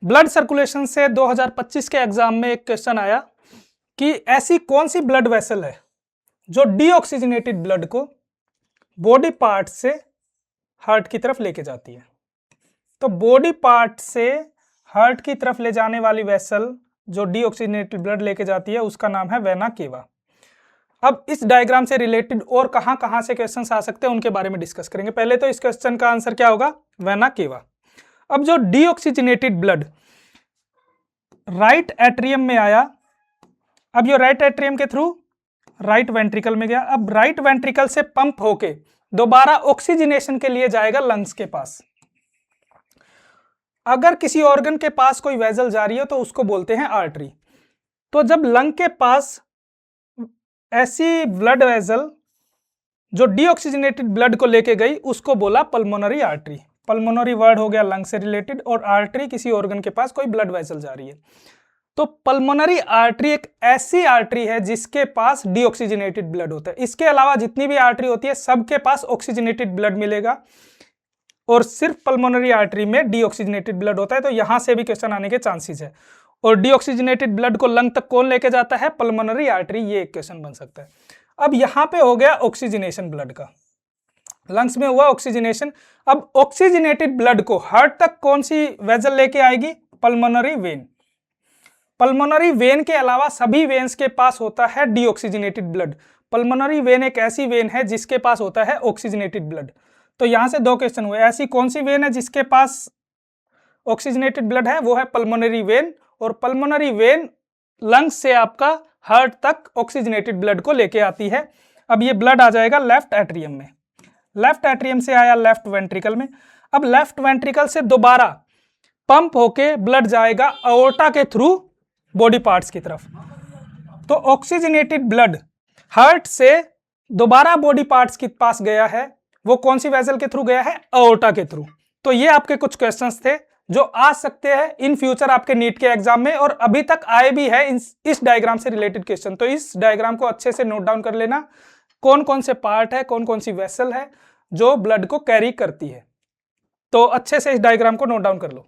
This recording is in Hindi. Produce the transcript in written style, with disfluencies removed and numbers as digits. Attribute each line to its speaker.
Speaker 1: ब्लड सर्कुलेशन से 2025 के एग्जाम में एक क्वेश्चन आया कि ऐसी कौन सी ब्लड वेसल है जो डीऑक्सीजनेटेड ब्लड को बॉडी पार्ट से हार्ट की तरफ लेके जाती है। तो बॉडी पार्ट से हार्ट की तरफ ले जाने वाली वेसल जो डीऑक्सीजनेटेड ब्लड लेके जाती है उसका नाम है वेना केवा। अब इस डायग्राम से रिलेटेड और कहां से क्वेश्चंस आ सकते हैं उनके बारे में डिस्कस करेंगे। पहले तो इस क्वेश्चन का आंसर क्या होगा, वेना केवा। अब जो डीऑक्सीजनेटेड ब्लड राइट एट्रियम में आया, अब ये राइट एट्रियम के थ्रू राइट वेंट्रिकल में गया, अब राइट वेंट्रिकल से पंप होके दोबारा ऑक्सीजनेशन के लिए जाएगा लंग्स के पास। अगर किसी ऑर्गन के पास कोई वेसल जा रही है तो उसको बोलते हैं आर्टरी। तो जब लंग के पास ऐसी ब्लड वेसल जो डीऑक्सीजनेटेड ब्लड को लेके गई उसको बोला पल्मोनरी आर्टरी। पल्मोनरी वर्ड हो गया लंग से रिलेटेड और आर्टरी किसी ऑर्गन के पास कोई ब्लड वेसल जा रही है। तो पल्मोनरी आर्टरी एक ऐसी आर्टरी है जिसके पास डीऑक्सीजनेटेड ब्लड होता है। इसके अलावा जितनी भी आर्टरी होती है सबके पास ऑक्सीजनेटेड ब्लड मिलेगा और सिर्फ पल्मोनरी आर्टरी में डीऑक्सीजनेटेड ब्लड होता है। तो यहां से भी क्वेश्चन आने के चांसेस है। और डीऑक्सीजनेटेड ब्लड को लंग तक कौन लेके जाता है, पल्मोनरी आर्टरी। ये एक क्वेश्चन बन सकता है। अब यहां पे हो गया ऑक्सीजनेशन ब्लड का, लंग्स में हुआ ऑक्सीजनेशन। अब ऑक्सीजनेटेड ब्लड को हार्ट तक कौन सी वेसल लेके आएगी, पल्मोनरी वेन। पल्मोनरी वेन के अलावा सभी वेन्स के पास होता है डीऑक्सीजनेटेड ब्लड। पल्मोनरी वेन एक ऐसी वेन है जिसके पास होता है ऑक्सीजनेटेड ब्लड। तो यहां से दो क्वेश्चन हुए, ऐसी कौन सी वेन है जिसके पास ऑक्सीजनेटेड ब्लड है, वो है पल्मोनरी वेन। और पल्मोनरी वेन लंग्स से आपका हार्ट तक ऑक्सीजनेटेड ब्लड को लेके आती है। अब ये ब्लड आ जाएगा लेफ्ट एट्रियम में, लेफ्ट एट्रियम से आया लेफ्ट वेंट्रिकल में। अब लेफ्ट वेंट्रिकल से दोबारा पंप होके ब्लड जाएगा अओर्टा के थ्रू बॉडी पार्ट्स की तरफ। तो ऑक्सीजनेटेड ब्लड हार्ट से दोबारा बॉडी पार्ट्स के पास गया है, वो कौन सी वेसल के थ्रू गया है, अओर्टा के थ्रू। तो ये आपके कुछ क्वेश्चंस थे जो आ सकते हैं इन फ्यूचर आपके नीट के एग्जाम में, और अभी तक आए भी है इस डायग्राम से रिलेटेड क्वेश्चन। तो इस डायग्राम को अच्छे से नोट डाउन कर लेना, कौन कौन से पार्ट है, कौन कौन सी वेसल है जो ब्लड को कैरी करती है। तो अच्छे से इस डायग्राम को नोट डाउन कर लो।